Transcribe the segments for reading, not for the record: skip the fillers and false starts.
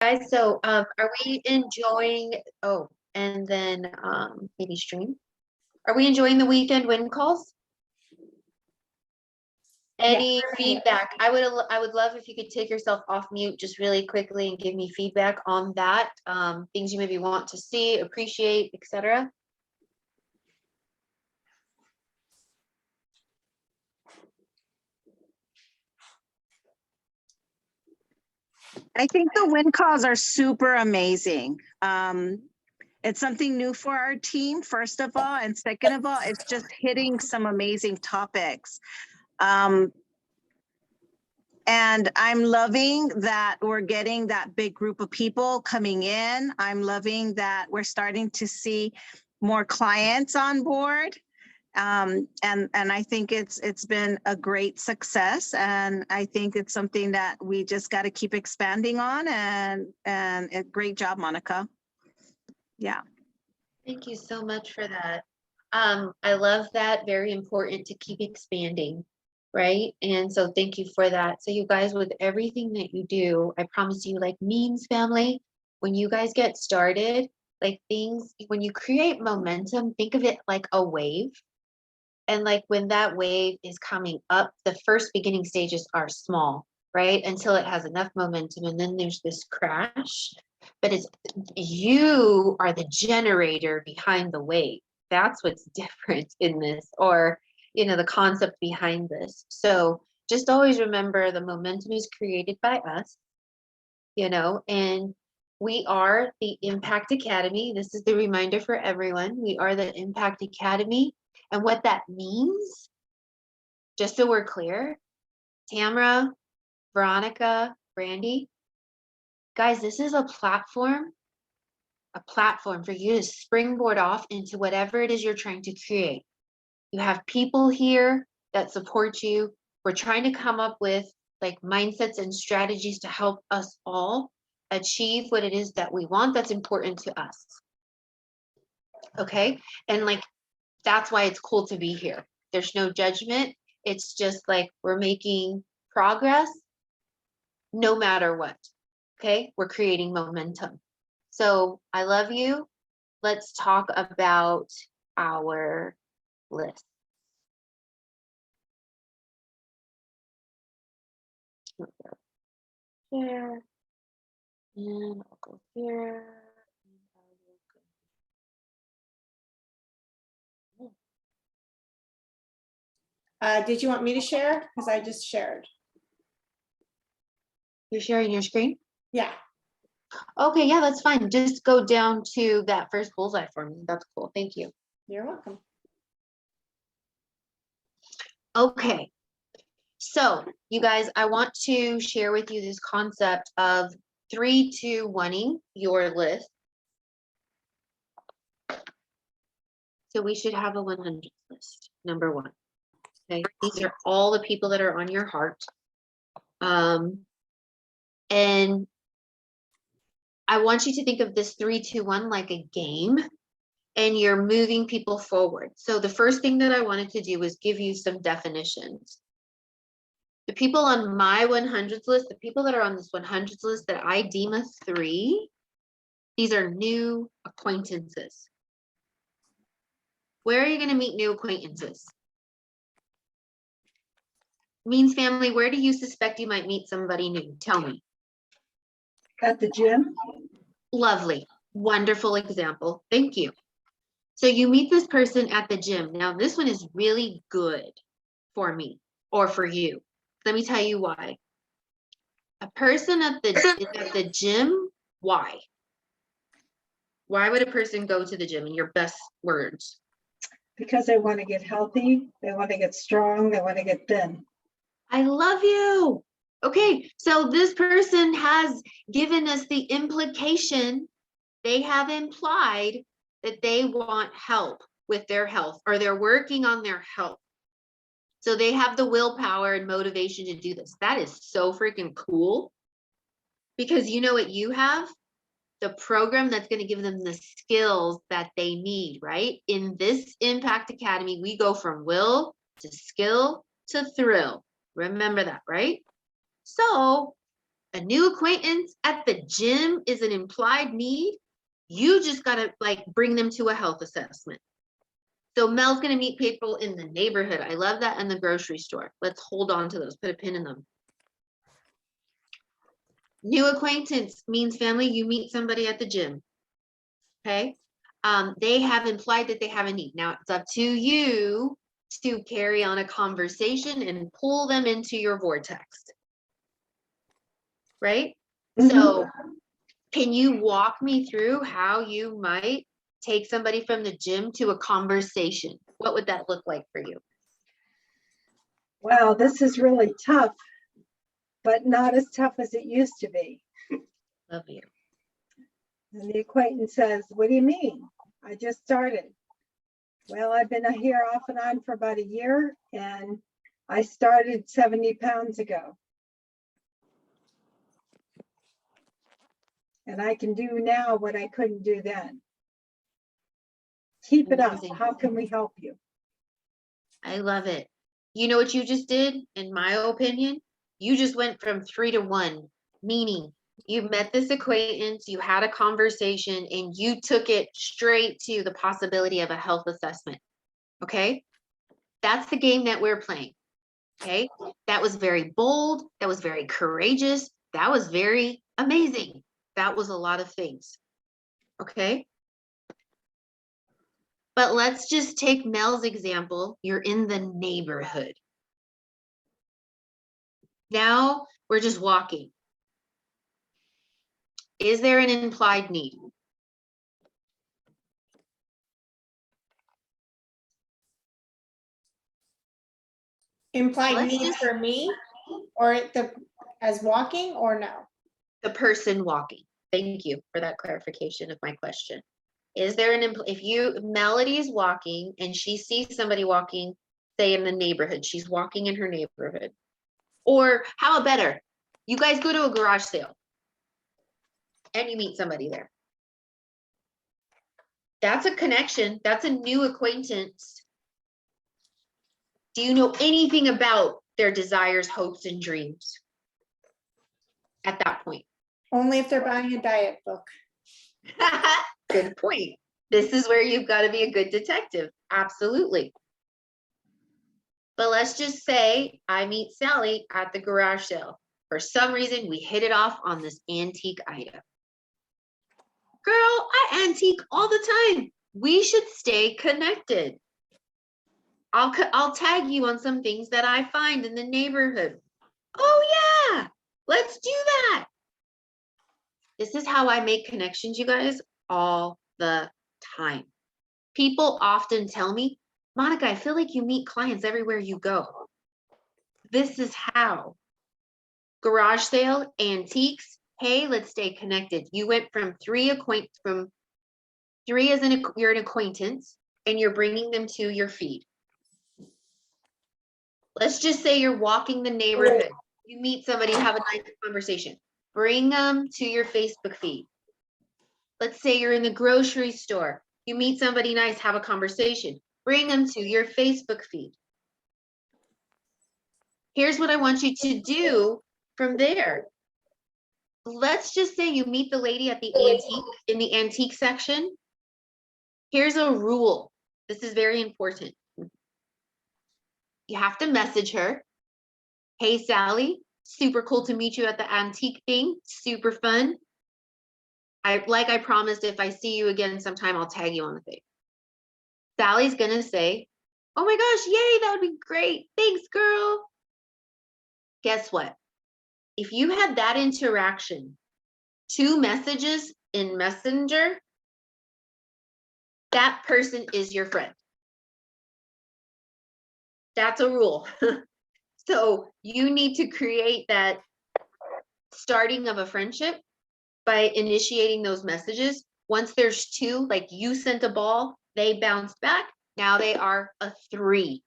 Guys, so are we enjoying, oh, and then maybe stream? Are we enjoying the weekend win calls? Any feedback? I would love if you could take yourself off mute just really quickly and give me feedback on that. Things you maybe want to see, appreciate, etc. I think the win calls are super amazing. It's something new for our team, first of all, and second of all, it's just hitting some amazing topics. And I'm loving that we're getting that big group of people coming in. I'm loving that we're starting to see more clients on board. And I think it's been a great success, and I think it's something that we just got to keep expanding on. And a great job, Monica. Yeah. Thank you so much for that. I love that. Very important to keep expanding, right? And so thank you for that. So you guys, with everything that you do, I promise you, like memes family, when you guys get started, like things, when you create momentum, think of it like a wave. And like when that wave is coming up, the first beginning stages are small, right? Until it has enough momentum, and then there's this crash. But it's you are the generator behind the wave. That's what's different in this, or the concept behind this. So just always remember the momentum is created by us, and we are the Impact Academy. This is the reminder for everyone. We are the Impact Academy. And what that means, just so we're clear, Tamara, Veronica, Brandy, guys, this is a platform for you to springboard off into whatever it is you're trying to create. You have people here that support you. We're trying to come up with like mindsets and strategies to help us all achieve what it is that we want that's important to us. Okay? And like, that's why it's cool to be here. There's no judgment. It's just like we're making progress no matter what. Okay? We're creating momentum. So I love you. Let's talk about our list. Here. And I'll go here. Did you want me to share? Because I just shared. You're sharing your screen? Yeah. Okay, yeah, that's fine. Just go down to that first bullseye for me. That's cool. Thank you. You're welcome. Okay. So, you guys, I want to share with you this concept of 3-2-1ing your list. So we should have a 100 list, number one. Okay, these are all the people that are on your heart. And I want you to think of this 3-2-1 like a game, and you're moving people forward. So the first thing that I wanted to do was give you some definitions. The people on my 100s list, the people that are on this 100s list that I deem a 3, these are new acquaintances. Where are you going to meet new acquaintances? Means family, where do you suspect you might meet somebody new? Tell me. At the gym. Lovely. Wonderful example. Thank you. So you meet this person at the gym. Now, this one is really good for me or for you. Let me tell you why. A person at the gym, why? Why would a person go to the gym in your best words? Because they want to get healthy, they want to get strong, they want to get thin. I love you. Okay, so this person has given us the implication, they have implied that they want help with their health, or they're working on their health. So they have the willpower and motivation to do this. That is so freaking cool. Because you know what you have? The program that's going to give them the skills that they need, right? In this Impact Academy, we go from will to skill to thrill. Remember that, right? So A new acquaintance at the gym is an implied need. You just gotta like bring them to a health assessment. So Mel's gonna meet people in the neighborhood. I love that, in the grocery store. Let's hold on to those, put a pin in them. New acquaintance means family, you meet somebody at the gym. Okay, they have implied that they have a need. Now it's up to you to carry on a conversation and pull them into your vortex. Right? So can you walk me through how you might take somebody from the gym to a conversation? What would that look like for you? Wow, this is really tough, but not as tough as it used to be. Love you. And the acquaintance says, what do you mean? I just started. Well, I've been here off and on for about a year, and I started 70 pounds ago. And I can do now what I couldn't do then. Keep it up. Amazing. How can we help you? I love it. You know what you just did, in my opinion? You just went from 3 to 1, meaning you met this acquaintance, you had a conversation, and you took it straight to the possibility of a health assessment. Okay? That's the game that we're playing. Okay? That was very bold. That was very courageous. That was very amazing. That was a lot of things. Okay? But let's just take Mel's example. You're in the neighborhood. Now we're just walking. Is there an implied need? Implied Let's need just- for me or as walking or no? The person walking. Thank you for that clarification of my question. Is there if Melody's walking and she sees somebody walking, say in the neighborhood, she's walking in her neighborhood. Or how about better? You guys go to a garage sale and you meet somebody there. That's a connection. That's a new acquaintance. Do you know anything about their desires, hopes, and dreams at that point? Only if they're buying a diet book. Good point. This is where you've got to be a good detective. Absolutely. But let's just say I meet Sally at the garage sale. For some reason, we hit it off on this antique item. Girl, I antique all the time. We should stay connected. I'll tag you on some things that I find in the neighborhood. Oh yeah, let's do that. This is how I make connections, you guys, all the time. People often tell me, Monica, I feel like you meet clients everywhere you go. This is how. Garage sale, antiques. Hey, let's stay connected. You went from three as you're an acquaintance, and you're bringing them to your feed. Let's just say you're walking the neighborhood. You meet somebody, have a nice conversation. Bring them to your Facebook feed. Let's say you're in the grocery store. You meet somebody nice, have a conversation. Bring them to your Facebook feed. Here's what I want you to do from there. Let's just say you meet the lady at the in the antique section. Here's a rule. This is very important. You have to message her. Hey, Sally, super cool to meet you at the antique thing. Super fun. I promised, if I see you again sometime, I'll tag you on the thing. Sally's gonna say, oh my gosh, yay, that would be great. Thanks, girl. Guess what? If you had that interaction, 2 messages in Messenger, that person is your friend. That's a rule. So you need to create that starting of a friendship by initiating those messages. Once there's 2, like you sent a ball, they bounced back. Now they are a 3.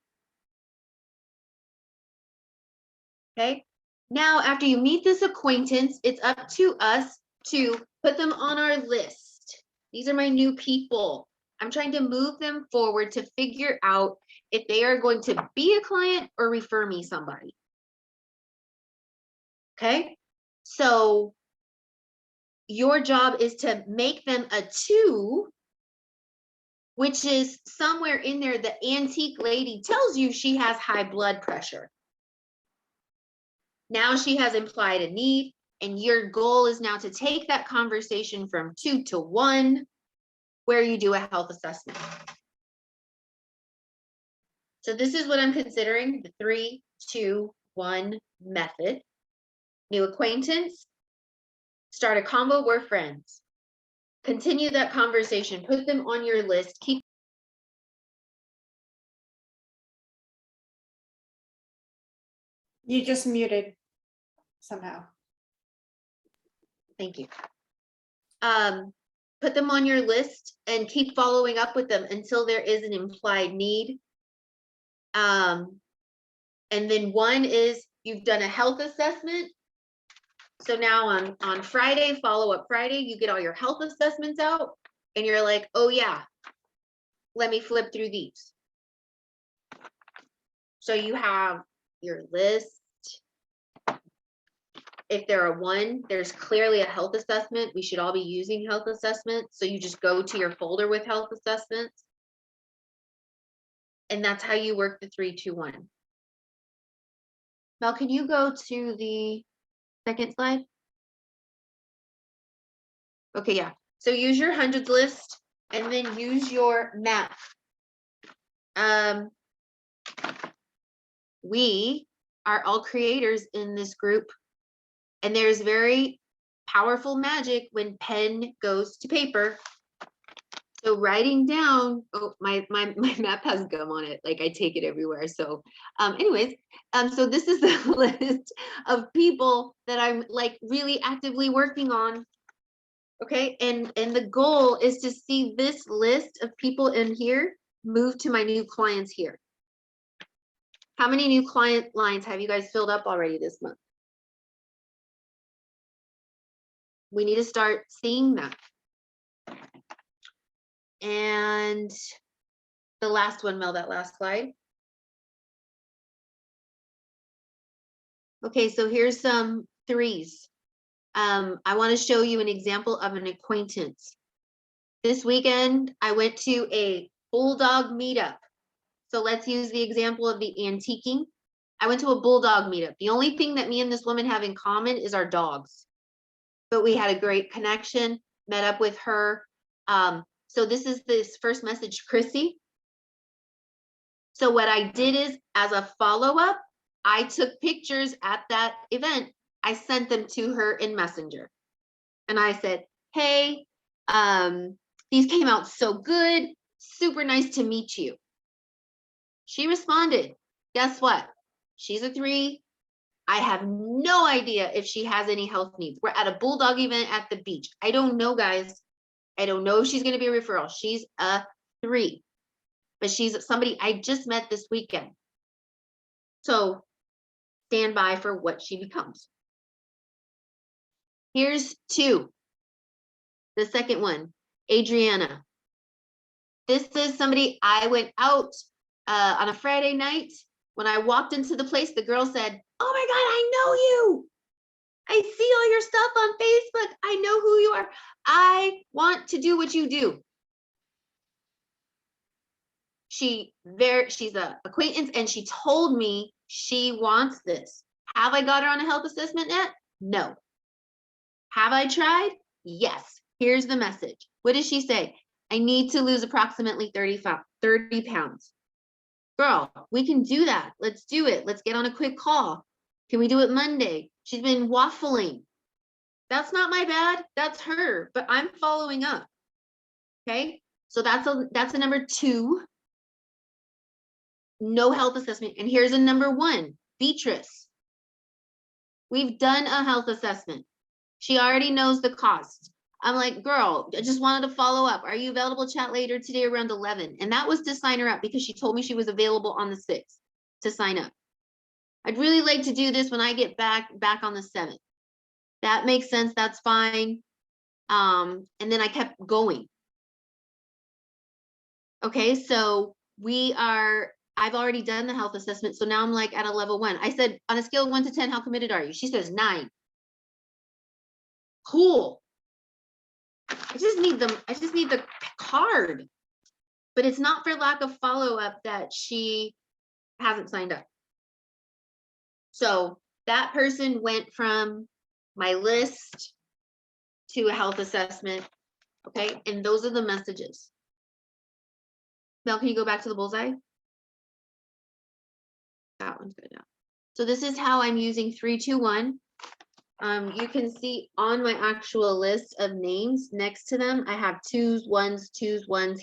Okay. Now, after you meet this acquaintance, it's up to us to put them on our list. These are my new people. I'm trying to move them forward to figure out if they are going to be a client or refer me somebody. Okay. So your job is to make them a 2, which is somewhere in there. The antique lady tells you she has high blood pressure. Now she has implied a need, and your goal is now to take that conversation from 2 to 1, where you do a health assessment. So this is what I'm considering the 3, 2, 1 method. New acquaintance, start a combo, we're friends. Continue that conversation, put them on your list, keep. You just muted somehow. Thank you. Put them on your list and keep following up with them until there is an implied need. And then 1 is you've done a health assessment. So now on Friday, follow-up Friday, you get all your health assessments out and you're like, oh yeah, let me flip through these. So you have your list. If there are 1, there's clearly a health assessment. We should all be using health assessments. So you just go to your folder with health assessments. And that's how you work the 3, 2, 1. Mel, can you go to the second slide? Okay, yeah. So use your hundreds list and then use your map. We are all creators in this group, and there's very powerful magic when pen goes to paper. So writing down, oh, my map has gum on it, like I take it everywhere. So anyways, so this is the list of people that I'm like really actively working on. Okay, and the goal is to see this list of people in here move to my new clients here. How many new client lines have you guys filled up already this month? We need to start seeing that. And the last one, Mel, that last slide. Okay, so here's some 3s. I want to show you an example of an acquaintance. This weekend, I went to a bulldog meetup. So let's use the example of the antiquing. I went to a bulldog meetup. The only thing that me and this woman have in common is our dogs. But we had a great connection, met up with her. So this is this first message, Chrissy. So what I did is, as a follow-up, I took pictures at that event. I sent them to her in Messenger. And I said, hey, these came out so good. Super nice to meet you. She responded, guess what? She's a 3. I have no idea if she has any health needs. We're at a bulldog event at the beach. I don't know, guys. I don't know if she's going to be a referral. She's a 3, but she's somebody I just met this weekend. So stand by for what she becomes. Here's 2. The second one, Adriana. This is somebody I went out on a Friday night. When I walked into the place, the girl said, oh my God, I know you. I see all your stuff on Facebook. I know who you are. I want to do what you do. She's an acquaintance and she told me she wants this. Have I got her on a health assessment yet? No. Have I tried? Yes. Here's the message. What does she say? I need to lose approximately 30 pounds. Girl, we can do that. Let's do it. Let's get on a quick call. Can we do it Monday? She's been waffling. That's not my bad. That's her, but I'm following up. Okay. So that's a number 2. No health assessment. And here's a number 1, Beatrice. We've done a health assessment. She already knows the cost. I'm like, girl, I just wanted to follow up. Are you available to chat later today around 11? And that was to sign her up because she told me she was available on the 6th to sign up. I'd really like to do this when I get back on the 7th. That makes sense. That's fine. And then I kept going. Okay, so I've already done the health assessment. So now I'm like at a level 1. I said, on a scale of 1 to 10, how committed are you? She says 9. Cool. I just need the card. But it's not for lack of follow-up that she hasn't signed up. So that person went from my list to a health assessment. Okay, and those are the messages. Now, can you go back to the bullseye? That one's good now. So this is how I'm using 321. You can see on my actual list of names next to them, I have twos, ones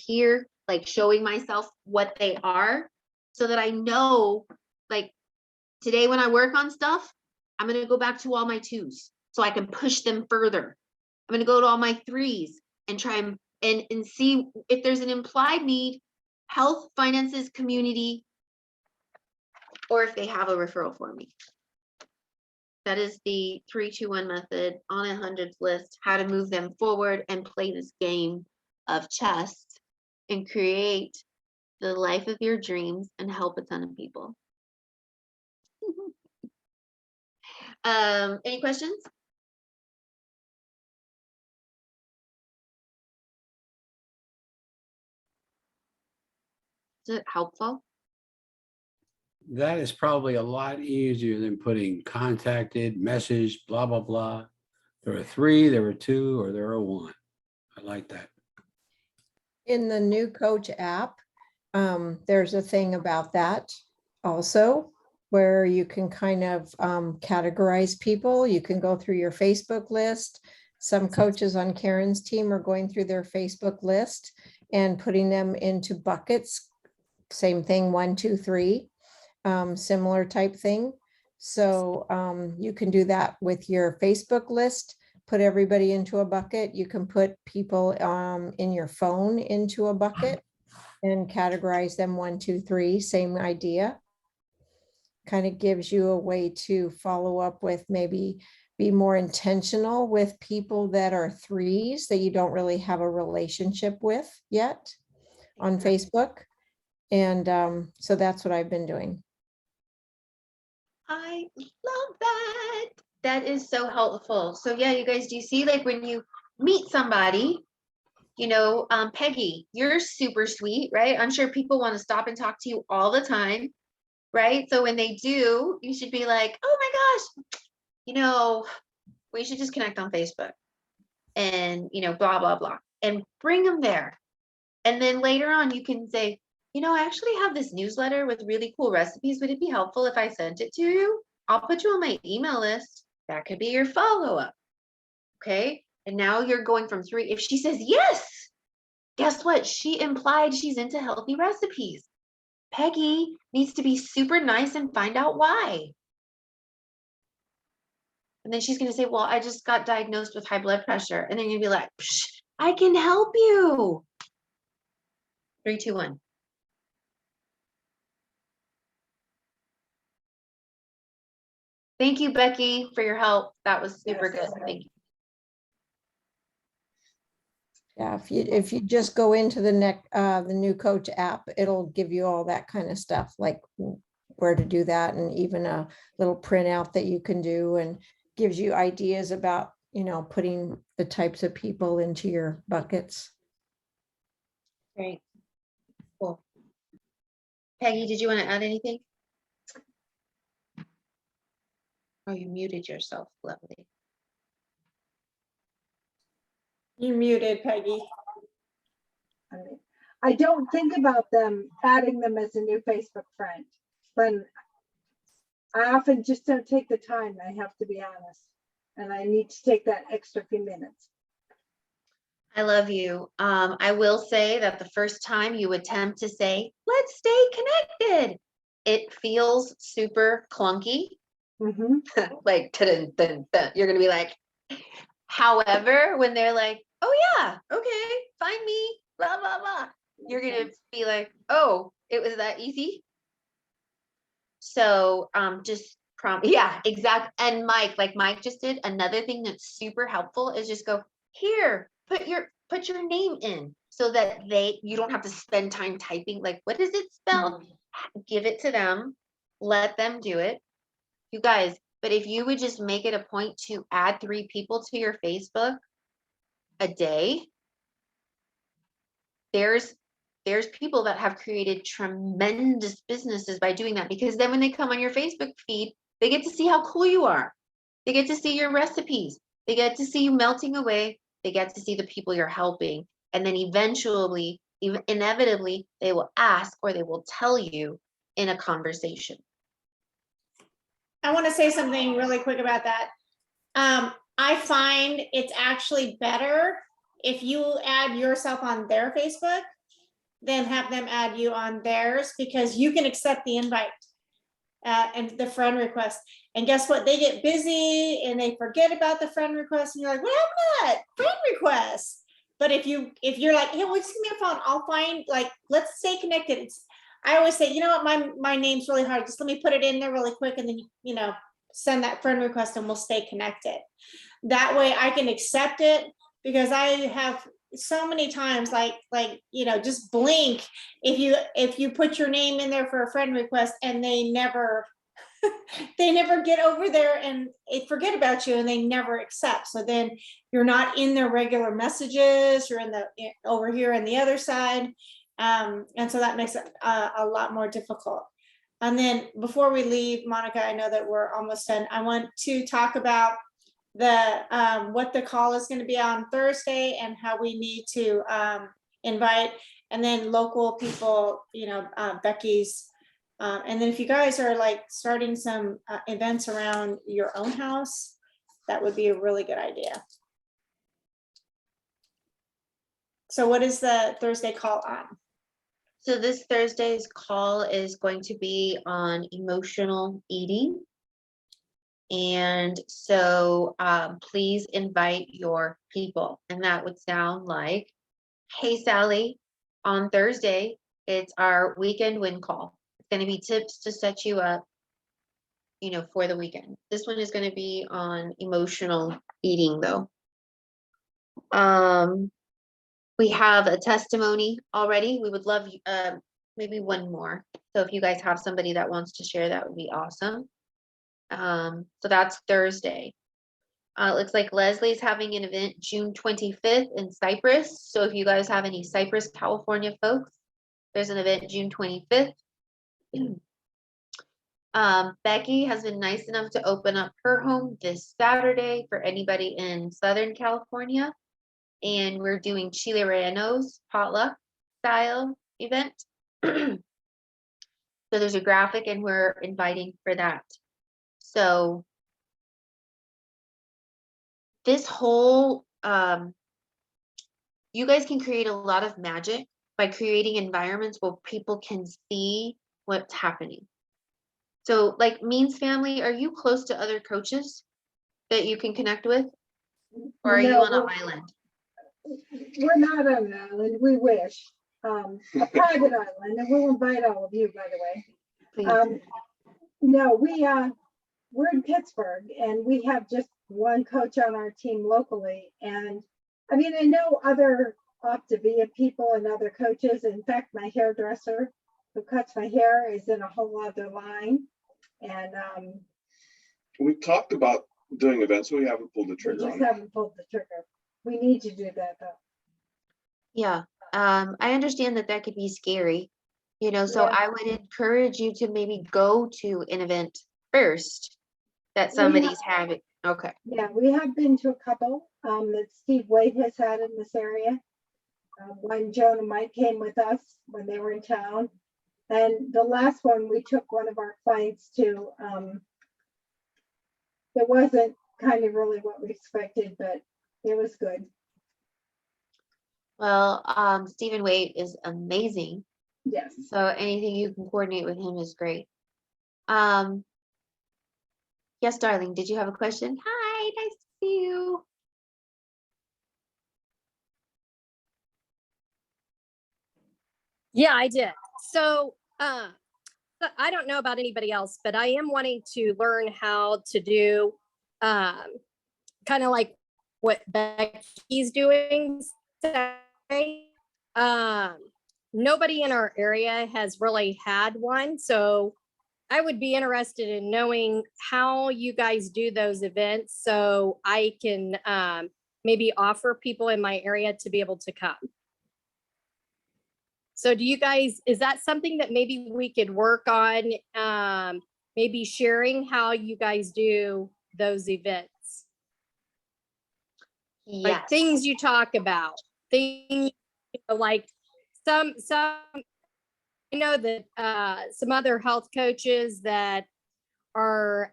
here, like showing myself what they are so that I know, like today when I work on stuff, I'm going to go back to all my twos so I can push them further. I'm going to go to all my threes and try and see if there's an implied need, health, finances, community, or if they have a referral for me. That is the 3-2-1 method on a hundreds list, how to move them forward and play this game of chess and create the life of your dreams and help a ton of people. Any questions? Is it helpful? That is probably a lot easier than putting contacted, message, blah, blah, blah. There were 3, there were 2, or there were 1. I like that. In the new coach app, there's a thing about that also, where you can kind of categorize people. You can go through your Facebook list. Some coaches on Karen's team are going through their Facebook list and putting them into buckets. Same thing, 1, 2, 3, similar type thing. So you can do that with your Facebook list. Put everybody into a bucket. You can put people in your phone into a bucket and categorize them 1, 2, 3, same idea. Kind of gives you a way to follow up with, maybe be more intentional with people that are 3s that you don't really have a relationship with yet on Facebook. And so that's what I've been doing. I love that. That is so helpful. So yeah, you guys, do you see, like when you meet somebody, you know, Peggy, you're super sweet, right? I'm sure people want to stop and talk to you all the time, right? So when they do, you should be like, oh my gosh, you know, we should just connect on Facebook and, you know, blah, blah, blah, and bring them there. And then later on, you can say, you know, I actually have this newsletter with really cool recipes. Would it be helpful if I sent it to you? I'll put you on my email list. That could be your follow-up. Okay. And now you're going from 3. If she says yes, guess what? She implied she's into healthy recipes. Peggy needs to be super nice and find out why. And then she's going to say, well, I just got diagnosed with high blood pressure. And then you're going to be like, I can help you. 3, 2, 1. Thank you, Becky, for your help. That was super Yes. good. Thank you. Yeah, if you just go into the new coach app, it'll give you all that kind of stuff, like where to do that, and even a little printout that you can do, and gives you ideas about, you know, putting the types of people into your buckets. Great. Cool. Peggy, did you want to add anything? Oh, you muted yourself. Lovely. You muted, Peggy. I mean, I don't think about them, adding them as a new Facebook friend, but I often just don't take the time, I have to be honest. And I need to take that extra few minutes. I love you. I will say that the first time you attempt to say, let's stay connected, it feels super clunky. Mhm. Like, dun, dun, dun. You're going to be like, however, when they're like, oh yeah, okay, find me, blah, blah, blah. You're going to be like, oh, it was that easy. So just yeah, exactly. And Mike, like Mike just did, another thing that's super helpful is just go here, put your name in so that you don't have to spend time typing, like, what does it spell? Give it to them, let them do it. You guys, But if you would just make it a point to add 3 people to your Facebook a day, there's people that have created tremendous businesses by doing that, because then when they come on your Facebook feed, they get to see how cool you are. They get to see your recipes. They get to see you melting away. They get to see the people you're helping. And then eventually, inevitably, they will ask or they will tell you in a conversation. I want to say something really quick about that. I find it's actually better if you add yourself on their Facebook than have them add you on theirs, because you can accept the invite and the friend request. And guess what? They get busy and they forget about the friend request, and you're like, what happened to that friend request? But if you're like, hey, well, just give me a phone, I'll find, like, let's stay connected. I always say, you know what, my name's really hard. Just let me put it in there really quick, and then send that friend request and we'll stay connected. That way I can accept it, because I have so many times like just blink if you put your name in there for a friend request and they never get over there and forget about you, and they never accept. So then you're not in their regular messages, you're over here on the other side. And so that makes it a lot more difficult. And then before we leave, Monica, I know that we're almost done. I want to talk about what the call is going to be on Thursday and how we need to invite, and then local people, Becky's. And then if you guys are like starting some events around your own house, that would be a really good idea. So what is the Thursday call on? So this Thursday's call is going to be on emotional eating. And so please invite your people. And that would sound like, hey, Sally, on Thursday, it's our weekend win call. It's going to be tips to set you up, for the weekend. This one is going to be on emotional eating, though. We have a testimony already. We would love maybe one more. So if you guys have somebody that wants to share, that would be awesome. So that's Thursday. It looks like Leslie's having an event June 25th in Cypress. So if you guys have any Cypress, California folks, there's an event June 25th. Becky has been nice enough to open up her home this Saturday for anybody in Southern California. And we're doing Chile Rellenos potluck style event. So there's a graphic and we're inviting for that. So this whole, you guys can create a lot of magic by creating environments where people can see what's happening. So like Means family, are you close to other coaches that you can connect with? Or are you on an island? We're not on an island, we wish. A private island, and we'll invite all of you, by the way. Please. No, we're in Pittsburgh, and we have just one coach on our team locally. And I mean, I know other Optavia people and other coaches. In fact, my hairdresser who cuts my hair is in a whole other line. And we've talked about doing events, so we haven't pulled the we trigger just on it. haven't pulled the trigger. We need to do that though. Yeah. I understand that could be scary, so Yeah. I would encourage you to maybe go to an event first that somebody's having. Okay. Yeah, we have been to a couple that Steve Wade has had in this area. When Joan and Mike came with us when they were in town. And the last one, we took one of our clients to, it wasn't kind of really what we expected, but it was good. Well, Stephen Wade is amazing. Yes. So anything you can coordinate with him is great. Yes, darling, did you have a question? Hi, nice to see you. Yeah, I did. So I don't know about anybody else, but I am wanting to learn how to do kind of like what Becky's doing. Nobody in our area has really had one. So I would be interested in knowing how you guys do those events so I can maybe offer people in my area to be able to come. So do you guys, is that something that maybe we could work on? Maybe sharing how you guys do those events? Like Yes. things you talk about, things like some, I know that some other health coaches that are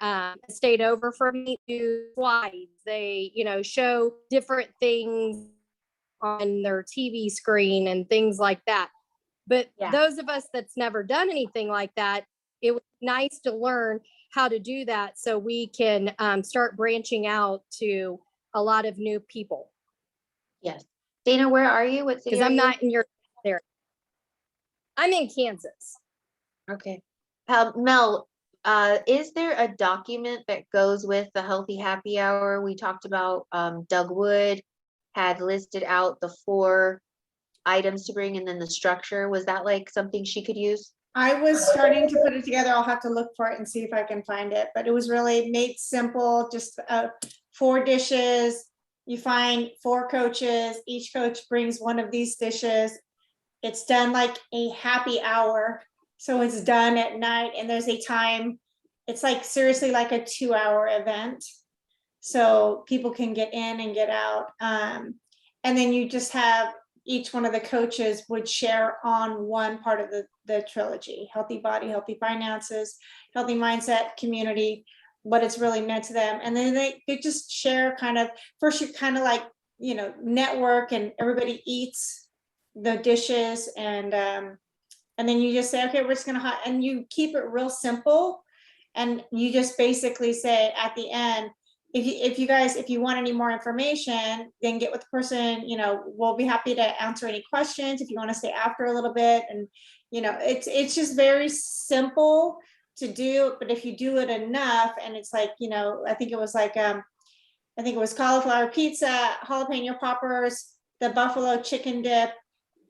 stayed over from me do slides. They, show different things on their TV screen and things like that. But Yeah. those of us that's never done anything like that, it was nice to learn how to do that so we can start branching out to a lot of new people. Yes. Dana, where are you? What city Because are I'm you? not in your area. I'm in Kansas. Okay. Mel, is there a document that goes with the healthy happy hour? We talked about, Doug Wood had listed out the 4 items to bring and then the structure. Was that like something she could use? I was starting to put it together. I'll have to look for it and see if I can find it, but it was really made simple, just 4 dishes. You find 4 coaches, each coach brings one of these dishes. It's done like a happy hour. So it's done at night and there's a time, it's like seriously like a 2-hour event. So people can get in and get out. And then you just have each one of the coaches would share on one part of the trilogy: healthy body, healthy finances, healthy mindset, community, what it's really meant to them. And then they just share kind of, first you kind of like, network and everybody eats the dishes and then you just say, okay, we're just gonna, and you keep it real simple. And you just basically say at the end, if you want any more information, then get with the person, we'll be happy to answer any questions if you want to stay after a little bit. And, it's just very simple to do, but if you do it enough and it's like, I think it was like, I think it was cauliflower pizza, jalapeno poppers, the buffalo chicken dip,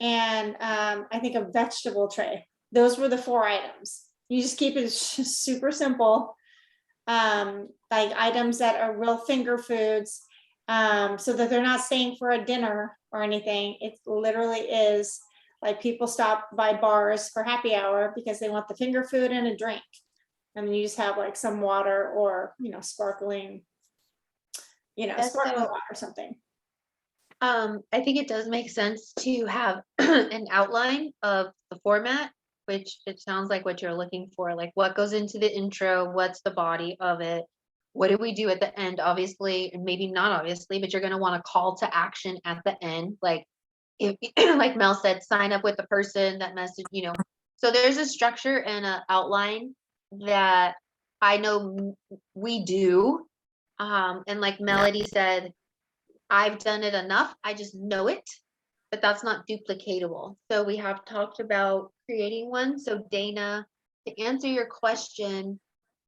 and I think a vegetable tray. Those were the 4 items. You just keep it super simple. Like items that are real finger foods, so that they're not staying for a dinner or anything. It literally is like people stop by bars for happy hour because they want the finger food and a drink. And then you just have like some water or, sparkling, sparkling water or something. I think it does make sense to have an outline of the format, which it sounds like what you're looking for, like what goes into the intro, what's the body of it, what do we do at the end, obviously, and maybe not obviously, but you're going to want a call to action at the end. Like if, like Mel said, sign up with the person, that message, so there's a structure and an outline that I know we do. And like Melody said, I've done it enough. I just know it, but that's not duplicatable. So we have talked about creating one. So Dana, to answer your question,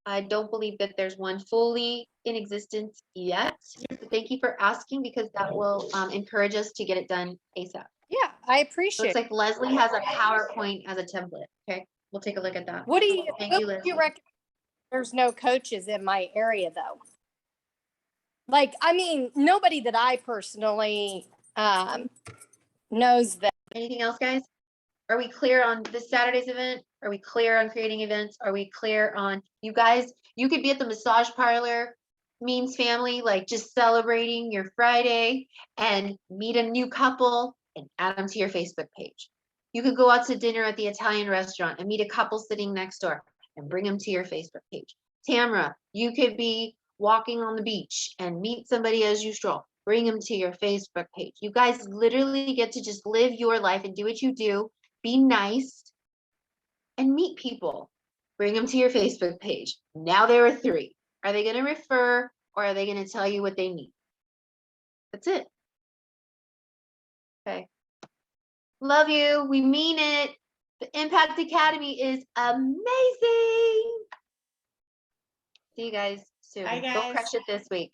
I don't believe that there's one fully in existence yet. But thank you for asking because that will encourage us to get it done ASAP. Yeah, I appreciate Looks like Leslie has a PowerPoint as a template. Okay, we'll take a look at that. What do you, Thank who you, do Leslie. you recommend? There's no coaches in my area though. Like, I mean, nobody that I personally knows that. Anything else, guys? Are we clear on this Saturday's event? Are we clear on creating events? Are we clear on, you guys, you could be at the massage parlor, Means family, like just celebrating your Friday and meet a new couple and add them to your Facebook page. You could go out to dinner at the Italian restaurant and meet a couple sitting next door and bring them to your Facebook page. Tamara, you could be walking on the beach and meet somebody as you stroll. Bring them to your Facebook page. You guys literally get to just live your life and do what you do. Be nice and meet people. Bring them to your Facebook page. Now there are 3. Are they going to refer or are they going to tell you what they need? That's it. Okay. Love you. We mean it. The Impact Academy is amazing. See you guys soon. Bye, Go guys. crush it this week.